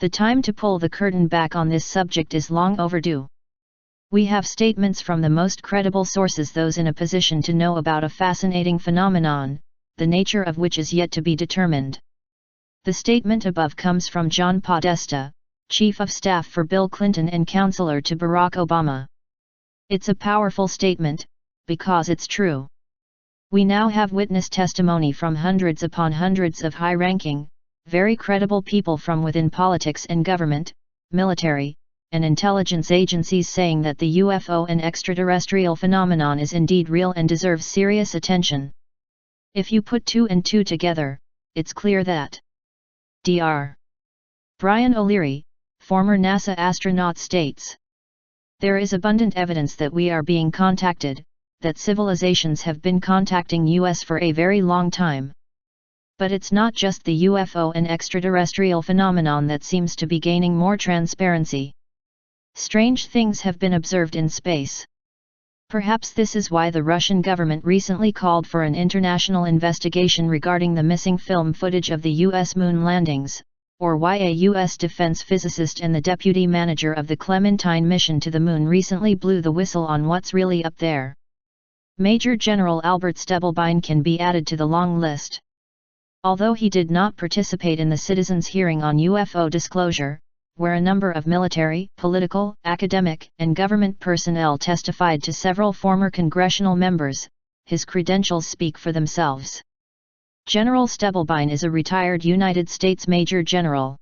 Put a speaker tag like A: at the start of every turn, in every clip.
A: The time to pull the curtain back on this subject is long overdue. We have statements from the most credible sources, those in a position to know about a fascinating phenomenon, the nature of which is yet to be determined. The statement above comes from John Podesta, Chief of Staff for Bill Clinton and Counselor to Barack Obama. It's a powerful statement, because it's true. We now have witness testimony from hundreds upon hundreds of high-ranking, very credible people from within politics and government, military, and intelligence agencies saying that the UFO and extraterrestrial phenomenon is indeed real and deserves serious attention. If you put 2 and 2 together, it's clear that Dr. Brian O'Leary, former NASA astronaut, states, "There is abundant evidence that we are being contacted, that civilizations have been contacting us for a very long time. But it's not just the UFO and extraterrestrial phenomenon that seems to be gaining more transparency. Strange things have been observed in space. Perhaps this is why the Russian government recently called for an international investigation regarding the missing film footage of the U.S. moon landings, or why a U.S. defense physicist and the deputy manager of the Clementine mission to the moon recently blew the whistle on what's really up there." Major General Albert Stubblebine can be added to the long list. Although he did not participate in the Citizens Hearing on UFO disclosure, where a number of military, political, academic, and government personnel testified to several former congressional members, his credentials speak for themselves. General Stubblebine is a retired United States Major General.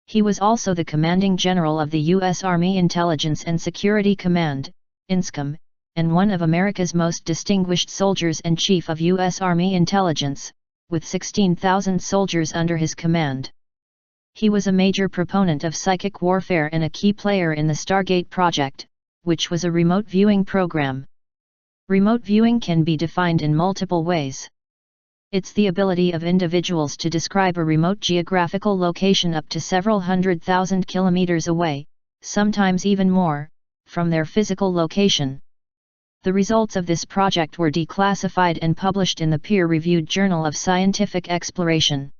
A: He was also the Commanding General of the U.S. Army Intelligence and Security Command, INSCOM, and one of America's most distinguished soldiers and Chief of U.S. Army Intelligence, with 16,000 soldiers under his command. He was a major proponent of psychic warfare and a key player in the Stargate project, which was a remote viewing program. Remote viewing can be defined in multiple ways. It's the ability of individuals to describe a remote geographical location up to several 100,000 kilometers away, sometimes even more, from their physical location. The results of this project were declassified and published in the peer-reviewed Journal of Scientific Exploration.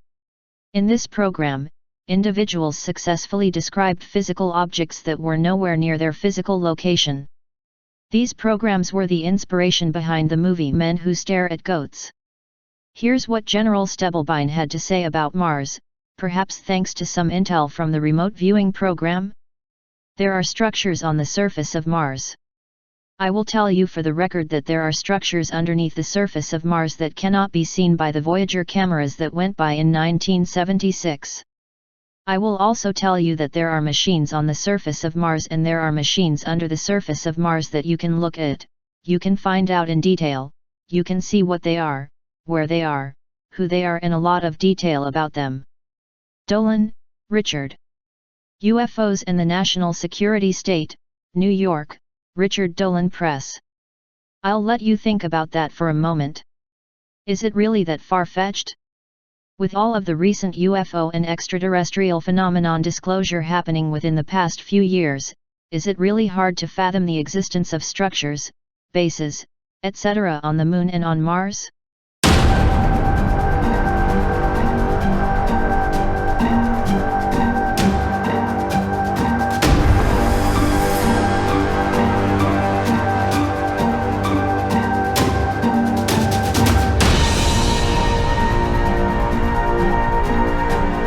A: In this program, individuals successfully described physical objects that were nowhere near their physical location. These programs were the inspiration behind the movie Men Who Stare at Goats. Here's what General Stubblebine had to say about Mars, perhaps thanks to some intel from the remote viewing program. There are structures on the surface of Mars. I will tell you for the record that there are structures underneath the surface of Mars that cannot be seen by the Voyager cameras that went by in 1976. I will also tell you that there are machines on the surface of Mars and there are machines under the surface of Mars that you can look at, you can find out in detail, you can see what they are, where they are, who they are and a lot of detail about them. Dolan, Richard. UFOs and the National Security State, New York, Richard Dolan Press. I'll let you think about that for a moment. Is it really that far-fetched? With all of the recent UFO and extraterrestrial phenomenon disclosure happening within the past few years, is it really hard to fathom the existence of structures, bases, etc. on the Moon and on Mars?